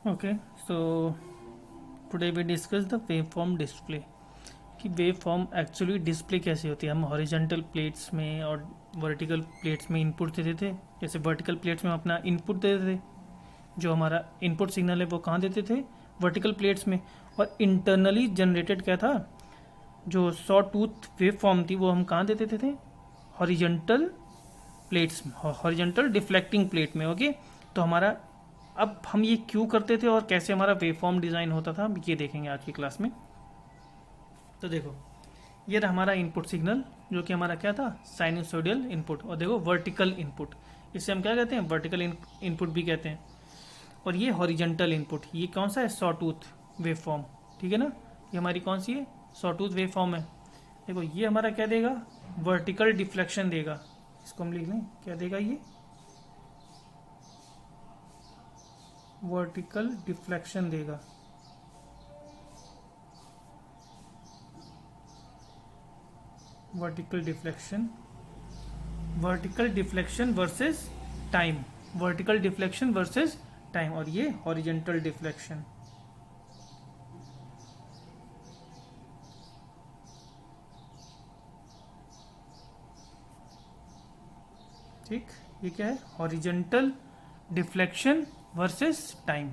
Okay, so today we discuss the waveform display कि waveform actually display कैसे होती है। हम हॉरिजॉन्टल प्लेट्स में और वर्टिकल प्लेट्स में इनपुट देते थे। जैसे वर्टिकल प्लेट्स में हम अपना इनपुट देते थे, जो हमारा इनपुट सिग्नल है वो कहाँ देते थे, वर्टिकल प्लेट्स में। और इंटरनली जनरेटेड क्या था, जो सॉ टूथ वेवफॉर्म थी वो हम कहाँ देते थे, horizontal plates, horizontal deflecting plate में। ओके, तो हमारा अब हम ये क्यों करते थे और कैसे हमारा वेवफॉर्म डिज़ाइन होता था, हम ये देखेंगे आज की क्लास में। तो देखो, ये रहा हमारा इनपुट सिग्नल, जो कि हमारा क्या था, साइनसोइडल इनपुट। और देखो वर्टिकल इनपुट, इसे हम क्या कहते हैं, वर्टिकल इनपुट भी कहते हैं। और ये हॉरिजॉन्टल इनपुट, ये कौन सा है, सॉ टूथ वेवफॉर्म। ठीक है ना, ये हमारी कौन सी है, सॉ टूथ वेवफॉर्म है। देखो ये हमारा क्या देगा, वर्टिकल डिफ्लेक्शन देगा। इसको हम लिख लें, क्या देगा ये, वर्टिकल डिफ्लेक्शन देगा। Vertical deflection, vertical deflection versus time, vertical deflection versus time. और ये हॉरिजॉन्टल डिफ्लेक्शन। ठीक, ये क्या है, हॉरिजॉन्टल डिफ्लेक्शन वर्सेस टाइम।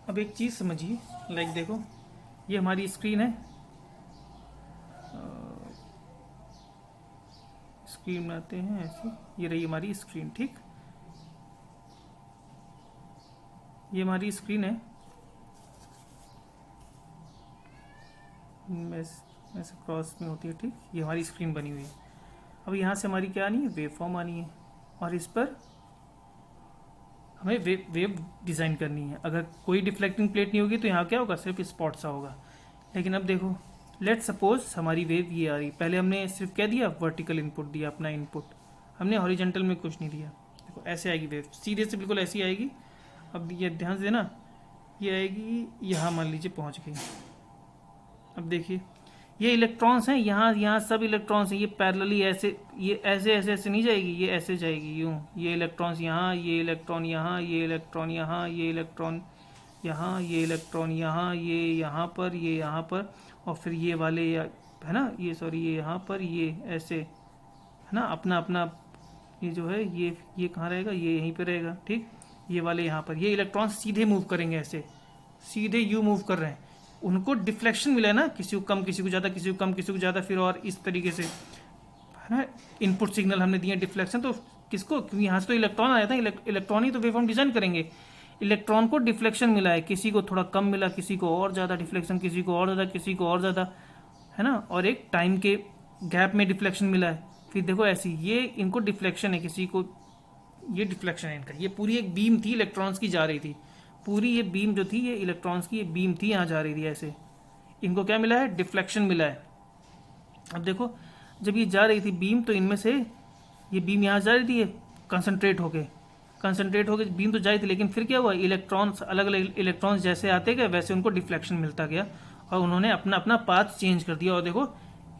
अब एक चीज समझिए, लाइक देखो, ये हमारी स्क्रीन है, स्क्रीन बनाते हैं ऐसी, ये रही हमारी स्क्रीन। ठीक, ये हमारी स्क्रीन है, ऐसे क्रॉस में होती है। ठीक, ये हमारी स्क्रीन बनी हुई है। अब यहाँ से हमारी क्या आनी है, वेवफॉर्म आनी है, और इस पर हमें वेव डिज़ाइन करनी है। अगर कोई डिफ्लेक्टिंग प्लेट नहीं होगी तो यहाँ क्या होगा, सिर्फ स्पॉट सा होगा। लेकिन अब देखो, लेट सपोज हमारी वेव ये आ रही, पहले हमने सिर्फ क्या दिया, वर्टिकल इनपुट दिया, अपना इनपुट, हमने हॉरिजॉन्टल में कुछ नहीं दिया। देखो ऐसे आएगी वेव, सीधे से बिल्कुल ऐसी आएगी। अब ये ध्यान से देना, ये आएगी यहाँ, मान लीजिए पहुँच गई। अब देखिए, ये इलेक्ट्रॉन्स हैं, यहाँ सब इलेक्ट्रॉन्स हैं, ये पैरेलली ऐसे, ये ऐसे नहीं जाएगी, ये ऐसे जाएगी यूँ। ये इलेक्ट्रॉन्स यहाँ, ये इलेक्ट्रॉन यहाँ, ये इलेक्ट्रॉन यहाँ, ये इलेक्ट्रॉन यहाँ, ये इलेक्ट्रॉन यहाँ, ये यहाँ पर, ये यहाँ पर, और फिर ये वाले है ना, ये सॉरी, ये यहाँ पर, ये ऐसे है ना, अपना अपना ये जो है, ये कहाँ रहेगा, ये यहीं पे रहेगा। ठीक, ये वाले यहाँ पर, ये इलेक्ट्रॉन्स सीधे मूव करेंगे, ऐसे सीधे यू मूव कर रहे हैं। उनको डिफ्लेक्शन मिला है ना, किसी को कम, किसी को ज़्यादा, किसी को कम, किसी को ज़्यादा, फिर और इस तरीके से है ना, इनपुट सिग्नल हमने दिए डिफ्लेक्शन। तो किसको, क्योंकि यहाँ से तो इलेक्ट्रॉन आया था, इलेक्ट्रॉन ही तो वेवफॉर्म डिजाइन करेंगे। इलेक्ट्रॉन को डिफ्लेक्शन मिला है, किसी को थोड़ा कम मिला, किसी को और ज़्यादा डिफ्लेक्शन, किसी को और ज़्यादा, किसी को और ज़्यादा, है ना। और एक टाइम के गैप में डिफ्लेक्शन मिला है। फिर देखो ऐसी, ये इनको डिफ्लेक्शन है, किसी को ये डिफ्लेक्शन है इनका। ये पूरी एक बीम थी, इलेक्ट्रॉन्स की जा रही थी, पूरी ये बीम जो थी, ये इलेक्ट्रॉन्स की ये बीम थी, यहाँ जा रही थी ऐसे। इनको क्या मिला है, डिफ्लेक्शन मिला है। अब देखो, जब ये जा रही थी बीम, तो इनमें से ये बीम यहाँ जा रही थी, ये कंसंट्रेट होके बीम तो जा रही थी, लेकिन फिर क्या हुआ, इलेक्ट्रॉन्स, अलग अलग इलेक्ट्रॉन्स जैसे आते गए वैसे उनको डिफ्लेक्शन मिलता गया, और उन्होंने अपना अपना पाथ चेंज कर दिया। और देखो,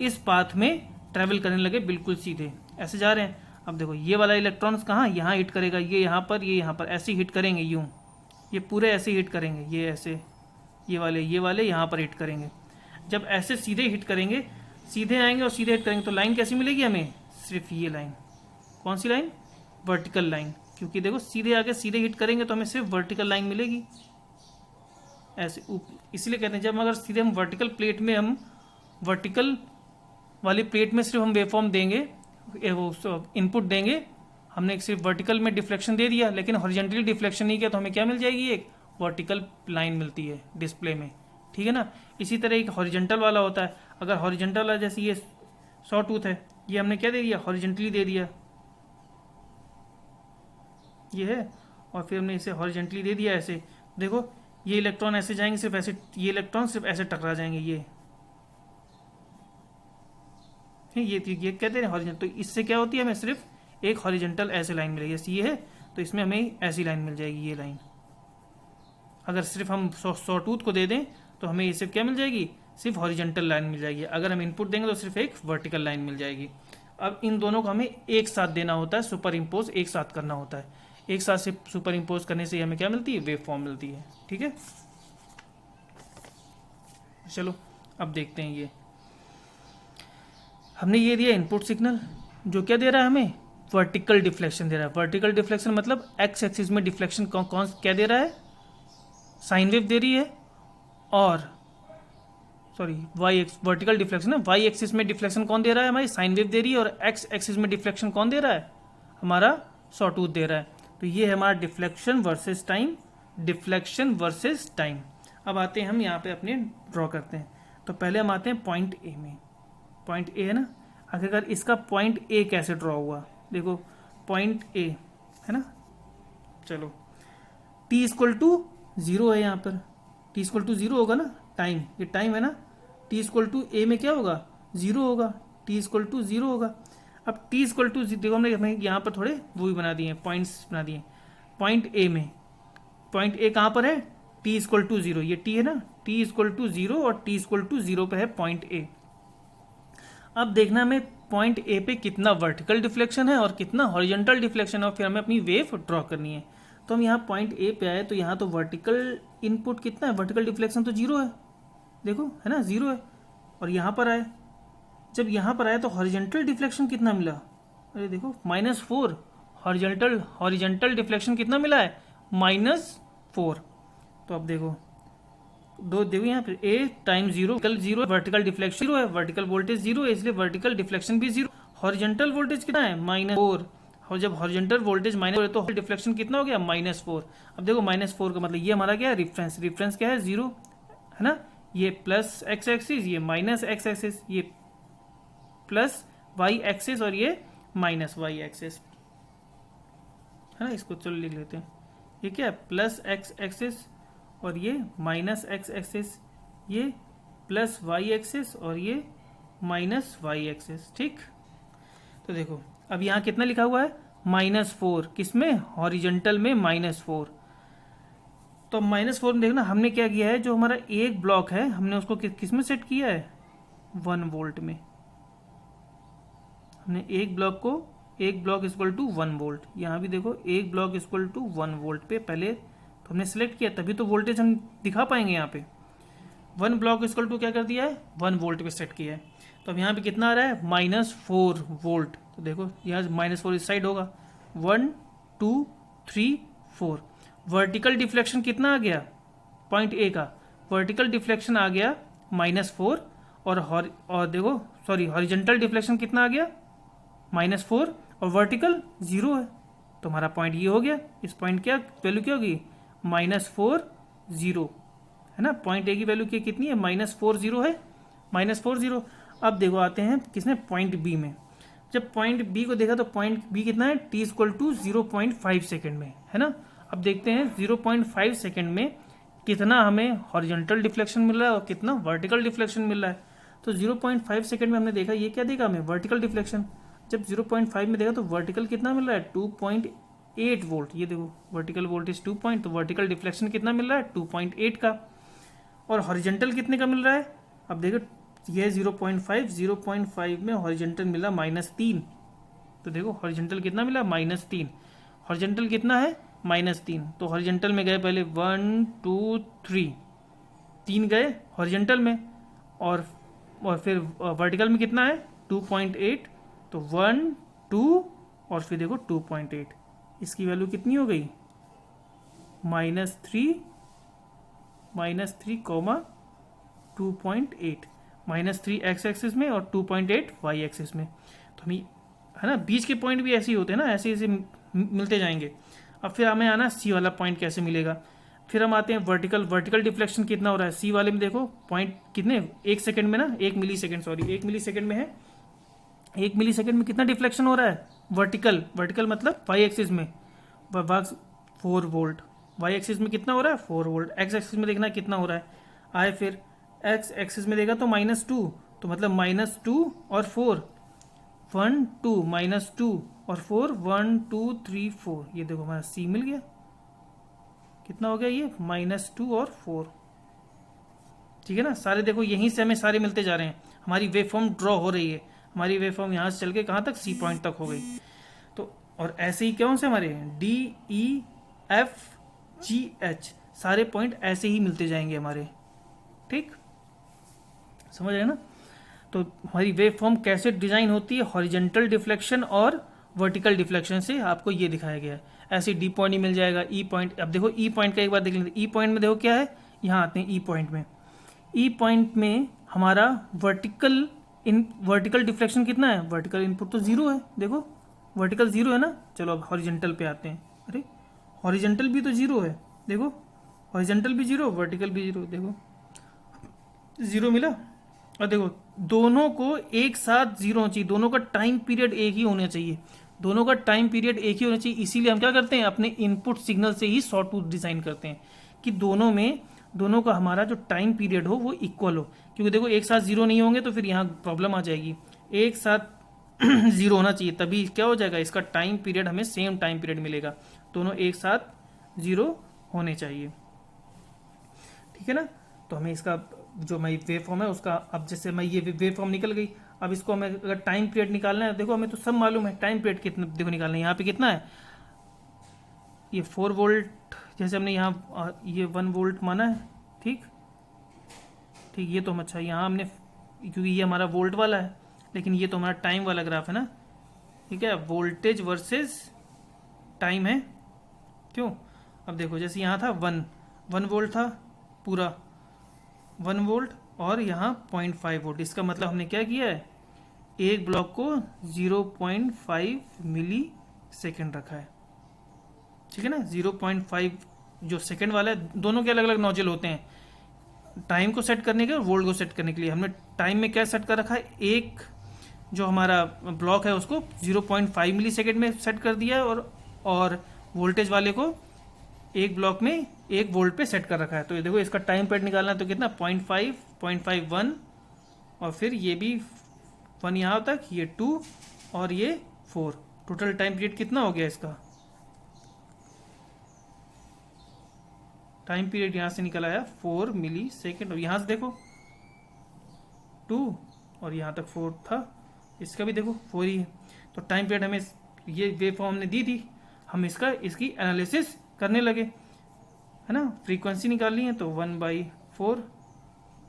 इस पाथ में ट्रेवल करने लगे, बिल्कुल सीधे ऐसे जा रहे हैं। अब देखो, ये वाला इलेक्ट्रॉन्स कहाँ, यहाँ हिट करेगा, ये यहाँ पर, ये यहाँ पर, ऐसे हिट करेंगे यूँ, ये पूरे ऐसे हिट करेंगे, ये ऐसे, ये वाले यहाँ पर हिट करेंगे। जब ऐसे सीधे हिट करेंगे, सीधे आएंगे और सीधे हिट करेंगे, तो लाइन कैसी मिलेगी हमें, सिर्फ ये लाइन। कौन सी लाइन, वर्टिकल लाइन। क्योंकि देखो, सीधे आके सीधे हिट करेंगे तो हमें सिर्फ वर्टिकल लाइन मिलेगी ऐसे। इसलिए कहते हैं, जब अगर सीधे हम वर्टिकल प्लेट में, हम वर्टिकल वाली प्लेट में सिर्फ हम वेवफॉर्म देंगे, वो इनपुट देंगे, हमने सिर्फ वर्टिकल में डिफ्लेक्शन दे दिया, लेकिन हॉरिजॉन्टली डिफ्लेक्शन नहीं किया, तो हमें क्या मिल जाएगी, एक वर्टिकल लाइन मिलती है डिस्प्ले में। ठीक है ना। इसी तरह एक हॉरिजॉन्टल वाला होता है। अगर हॉरिजॉन्टल वाला, जैसे ये सॉ टूथ है, ये हमने क्या दे दिया, हॉरिजॉन्टली दे दिया, ये है, और फिर हमने इसे हॉरिजॉन्टली दे दिया ऐसे। देखो, ये इलेक्ट्रॉन ऐसे जाएंगे, सिर्फ ऐसे, ये इलेक्ट्रॉन सिर्फ ऐसे टकरा जाएंगे, ये कहते हैं हॉरिजॉन्टल। तो इससे क्या होती है, हमें सिर्फ एक हॉरिजॉन्टल ऐसे लाइन मिलेगी, जैसे ये है, तो इसमें हमें ऐसी लाइन मिल जाएगी, ये लाइन। अगर सिर्फ हम सॉ टूथ को दे दें तो हमें ये सिर्फ क्या मिल जाएगी, सिर्फ हॉरिजॉन्टल लाइन मिल जाएगी। अगर हम इनपुट देंगे तो सिर्फ एक वर्टिकल लाइन मिल जाएगी। अब इन दोनों को हमें एक साथ देना होता है, सुपर इम्पोज एक साथ करना होता है। एक साथ से सुपर इम्पोज करने से हमें क्या मिलती है, वेव फॉर्म मिलती है। ठीक है, चलो अब देखते हैं। ये हमने ये दिया इनपुट सिग्नल, जो क्या दे रहा है हमें, वर्टिकल डिफ्लेक्शन दे रहा है। वर्टिकल डिफ्लेक्शन मतलब एक्स एक्सिस में डिफ्लेक्शन कौन क्या दे रहा है, साइन वेव दे रही है, और sorry Y X vertical deflection है, वाई एक्सिस में डिफ्लेक्शन कौन दे रहा है, हमारी साइन वेव दे रही है, और एक्स एक्सिस में डिफ्लेक्शन कौन दे रहा है, हमारा सॉटूथ दे रहा है। तो ये है हमारा deflection versus time, deflection versus time. अब आते हैं हम यहाँ पे अपने ड्रॉ करते हैं। तो पहले हम आते हैं पॉइंट ए में। पॉइंट ए है ना, आखिरकार इसका पॉइंट ए कैसे ड्रॉ हुआ, देखो पॉइंट ए है ना, चलो t इक्वल टू 0 है यहाँ पर, t इक्वल टू 0 होगा ना, टाइम, ये टाइम है ना, t इक्वल टू ए में क्या होगा, 0 होगा, t इक्वल टू 0 होगा। अब t इक्वल टू देखो हमने यहाँ पर थोड़े वो भी बना दिए हैं, पॉइंट्स बना दिए। पॉइंट ए में, पॉइंट ए कहाँ पर है, t इक्वल टू 0, ये t है ना, t इक्वल टू 0 और t इक्वल टू 0 पे है पॉइंट ए। अब देखना हमें पॉइंट ए पे कितना वर्टिकल डिफ्लेक्शन है और कितना हॉरिजॉन्टल डिफ्लेक्शन है, और फिर हमें अपनी वेव ड्रॉ करनी है। तो हम यहाँ पॉइंट ए पे आए, तो यहाँ तो वर्टिकल इनपुट कितना है, वर्टिकल डिफ्लेक्शन तो 0 है, देखो है ना 0 है। और यहाँ पर आए, जब यहाँ पर आए तो हॉरिजॉन्टल डिफ्लेक्शन कितना मिला, अरे देखो -4, हॉरिजॉन्टल डिफ्लेक्शन कितना मिला है, -4। तो अब देखो देखो यहाँ पे ए टाइम 0 वर्टिकल डिफ्लेक्शन 0 है, वर्टिकल वोल्टेज 0 है, इसलिए वर्टिकल डिफ्लेक्शन भी 0। हॉरिजॉन्टल वोल्टेज कितना है, -4, और जब हॉरिजॉन्टल वोल्टेज -4 है तो डिफ्लेक्शन कितना हो गया, -4। अब देखो -4 का मतलब ये हमारा क्या है, रेफरेंस, रेफरेंस क्या है 0 है ना, ये प्लस एक्स एक्सिस, ये माइनस एक्स एक्सिस, ये प्लस वाई एक्सिस और ये माइनस वाई एक्सिस है ना। इसको चलो लिख लेते हैं, ये क्या है, प्लस एक्स एक्सिस और ये माइनस एक्स एक्सिस, ये प्लस वाई एक्सिस और ये माइनस वाई एक्सिस। ठीक, तो देखो अब यहाँ कितना लिखा हुआ है, -4, किसमें, हॉरिजॉन्टल में -4। तो -4 में देखना हमने क्या किया है, जो हमारा एक ब्लॉक है हमने उसको किस में सेट किया है, 1 वोल्ट में। हमने एक ब्लॉक को, एक ब्लॉक इक्वल टू 1 वोल्ट, यहाँ भी देखो एक ब्लॉक इक्वल टू 1 वोल्ट पे पहले तो हमने सेलेक्ट किया, तभी तो वोल्टेज हम दिखा पाएंगे। यहाँ पे 1 ब्लॉक इक्वल टू क्या कर दिया है, 1 वोल्ट पे सेट किया है। तो अब यहाँ पे कितना आ रहा है, -4 वोल्ट। तो देखो यहाँ -4 इस साइड होगा, 1 2 3 4। वर्टिकल डिफ्लेक्शन कितना आ गया, पॉइंट ए का वर्टिकल डिफ्लेक्शन आ गया -4, और देखो सॉरी हॉरिजॉन्टल डिफ्लेक्शन कितना आ गया, -4, और वर्टिकल 0 है। तो हमारा पॉइंट ये हो गया, इस पॉइंट क्या वैल्यू क्या होगी, -4 0 है ना। पॉइंट ए की वैल्यू कितनी है, -4 0 है, -4 0। अब देखो आते हैं किसने, पॉइंट बी में। जब पॉइंट बी को देखा तो पॉइंट बी कितना है, t इक्वल टू 0.5 सेकेंड में है ना। अब देखते हैं 0.5 सेकेंड में कितना हमें हॉरिजॉन्टल डिफ्लेक्शन मिल रहा है और कितना वर्टिकल डिफ्लेक्शन मिल रहा है। तो 0.5 सेकेंड में हमने देखा, ये क्या देखा हमें, वर्टिकल डिफ्लेक्शन। जब 0.5 में देखा तो वर्टिकल कितना मिल रहा है, 2.8 वोल्ट। ये देखो वर्टिकल वोल्टेज 2 पॉइंट, तो वर्टिकल डिफ्लेक्शन कितना मिल रहा है, 2.8 का। और हॉरिजॉन्टल कितने का मिल रहा है, अब देखो ये 0.5 में हॉरिजॉन्टल मिला -3। तो देखो हॉरिजॉन्टल कितना मिला, -3। हॉरिजॉन्टल कितना है, -3। तो हॉरिजॉन्टल में गए पहले 1 2 3, 3 गए हॉरिजॉन्टल में, और फिर वर्टिकल में कितना है 2.8। तो 1 2 और फिर देखो 2.8, इसकी वैल्यू कितनी हो गई, -3 2.8, -3 एक्स एक्सिस में और 2.8 वाई एक्सिस में। तो हम है ना, बीच के पॉइंट भी ऐसे ही होते हैं ना, ऐसे ऐसे मिलते जाएंगे। अब फिर हमें आना सी वाला पॉइंट कैसे मिलेगा। फिर हम आते हैं वर्टिकल डिफ्लेक्शन कितना हो रहा है सी वाले में। देखो पॉइंट कितने, 1 सेकंड में ना, 1 मिली सेकंड, सॉरी 1 मिली सेकंड में है। 1 मिली सेकंड में कितना डिफ्लेक्शन हो रहा है, वर्टिकल मतलब वाई एक्सिस में 4 वोल्ट, वाई एक्सिस में कितना हो रहा है 4 वोल्ट। एक्स एक्सिस में देखना कितना हो रहा है, आए फिर एक्स एक्सिस में देखा तो -2, तो मतलब -2 और 4, 1 2 -2 और 4, 1 2 3 4। ये देखो हमारा सी मिल गया, कितना हो गया ये, -2 और 4। ठीक है ना, सारे देखो यहीं से हमें सारे मिलते जा रहे हैं। हमारी वेव फॉर्म ड्रॉ हो रही है, हमारी वेव फॉर्म यहाँ से चल के कहाँ तक, सी पॉइंट तक हो गई। तो और ऐसे ही कौन से हमारे D E F G H, सारे पॉइंट ऐसे ही मिलते जाएंगे हमारे, ठीक, समझ रहे ना। तो हमारी वेव फॉर्म कैसे डिजाइन होती है, हॉरिजेंटल डिफ्लेक्शन और वर्टिकल डिफ्लेक्शन से आपको ये दिखाया गया है। ऐसे डी पॉइंट ही मिल जाएगा, ई पॉइंट। अब देखो ई पॉइंट का एक बार देख लेते, ई पॉइंट में देखो क्या है, यहाँ आते हैं ई पॉइंट में। ई पॉइंट में हमारा वर्टिकल डिफ्लेक्शन कितना है, वर्टिकल इनपुट तो जीरो है, देखो वर्टिकल जीरो है ना। चलो अब हॉरिजेंटल पे आते हैं, अरे हॉरिजेंटल भी तो जीरो है, देखो हॉरिजेंटल भी जीरो, वर्टिकल भी जीरो, देखो जीरो मिला। और देखो दोनों को एक साथ जीरो होना चाहिए, दोनों का टाइम पीरियड एक ही होना चाहिए, दोनों का टाइम पीरियड एक ही होना चाहिए। इसीलिए हम क्या करते हैं, अपने इनपुट सिग्नल से ही सॉ टूथ डिजाइन करते हैं कि दोनों का हमारा जो टाइम पीरियड हो वो इक्वल हो। क्योंकि देखो एक साथ जीरो नहीं होंगे तो फिर यहाँ प्रॉब्लम आ जाएगी, एक साथ जीरो होना चाहिए, तभी क्या हो जाएगा, इसका टाइम पीरियड हमें सेम टाइम पीरियड मिलेगा, दोनों एक साथ जीरो होने चाहिए, ठीक है ना। तो हमें इसका जो हमारी वेव फॉर्म है उसका, अब जैसे मैं ये वेव फॉर्म निकल गई, अब इसको हमें अगर टाइम पीरियड निकालना है, देखो हमें तो सब मालूम है टाइम पीरियड कितना, देखो निकालना है, यहाँ पे कितना है, ये 4 वोल्ट, जैसे हमने यहाँ ये 1 वोल्ट माना है, ठीक ठीक, ये तो हम अच्छा यहाँ हमने, क्योंकि ये हमारा वोल्ट वाला है, लेकिन ये तो हमारा टाइम वाला ग्राफ है ना, ठीक है, वोल्टेज वर्सेस टाइम है, क्यों। अब देखो जैसे यहाँ था 1 वोल्ट था पूरा 1 वोल्ट, और यहाँ 0.5 वोल्ट, इसका मतलब हमने क्या किया है, एक ब्लॉक को 0.5 मिली सेकेंड रखा है, ठीक है ना। 0.5 जो सेकेंड वाला है, दोनों के अलग अलग नोजल होते हैं, टाइम को सेट करने के और वोल्ट को सेट करने के लिए। हमने टाइम में क्या सेट कर रखा है, एक जो हमारा ब्लॉक है उसको 0.5 मिली सेकेंड में सेट कर दिया है, और वोल्टेज वाले को एक ब्लॉक में 1 वोल्ट पे सेट कर रखा है। तो ये देखो इसका टाइम पीरियड निकालना है तो कितना 0.5 1, और फिर ये भी 1 यहाँ तक, ये 2 और ये 4, टोटल टाइम पीरियड कितना हो गया इसका, टाइम पीरियड यहाँ से निकल आया 4 मिली सेकेंड, और यहाँ से देखो 2 और यहाँ तक 4 था, इसका भी देखो 4 ही है। तो टाइम पीरियड हमें ये वेव फॉर्म हमने दी थी, हम इसकी एनालिसिस करने लगे, है ना, फ्रीक्वेंसी निकालनी है तो 1/4,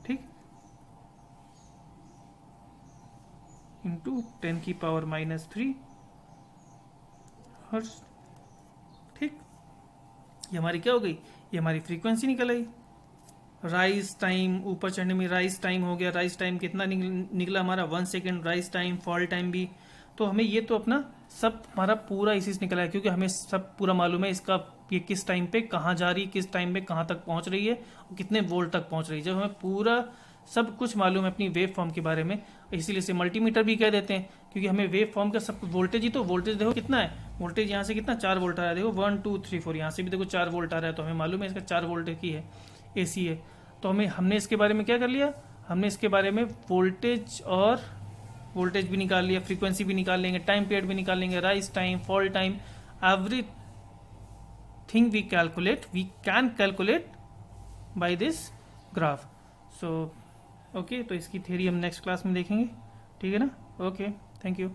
ठीक, इंटू 10⁻³ हर्ट्ज, ठीक। ये हमारी क्या हो गई, ये हमारी फ्रीक्वेंसी निकल आई। राइज टाइम, ऊपर चढ़ने में राइज टाइम हो गया, राइज टाइम कितना निकला हमारा 1 second, rise time, fall time भी। तो हमें ये तो अपना सब हमारा पूरा इसी से निकला है, क्योंकि हमें सब पूरा मालूम है इसका, ये किस टाइम पे कहाँ जा रही है, किस टाइम पे कहाँ तक पहुँच रही है, और कितने वोल्ट तक पहुँच रही है, जब हमें पूरा सब कुछ मालूम है अपनी वेव फॉर्म के बारे में। इसीलिए इसे मल्टीमीटर भी कह देते हैं, क्योंकि हमें वेव फॉर्म का सब वोल्टेज ही तो, वोल्टेज देखो कितना है, वोल्टेज यहाँ से कितना 4 वोल्ट आ रहा है, देखो 1 2 3 4, यहाँ से भी देखो 4 वोल्ट आ रहा है, तो हमें मालूम है इसका 4 वोल्ट की है, AC है। तो हमने इसके बारे में क्या कर लिया, हमने इसके बारे में वोल्टेज भी निकाल लिया, फ्रीक्वेंसी भी निकाल लेंगे, टाइम पीरियड भी निकाल लेंगे, rise time, fall time, everything we can calculate by this graph. So okay, तो इसकी थ्योरी हम नेक्स्ट क्लास में देखेंगे, ठीक है ना। Okay, thank you.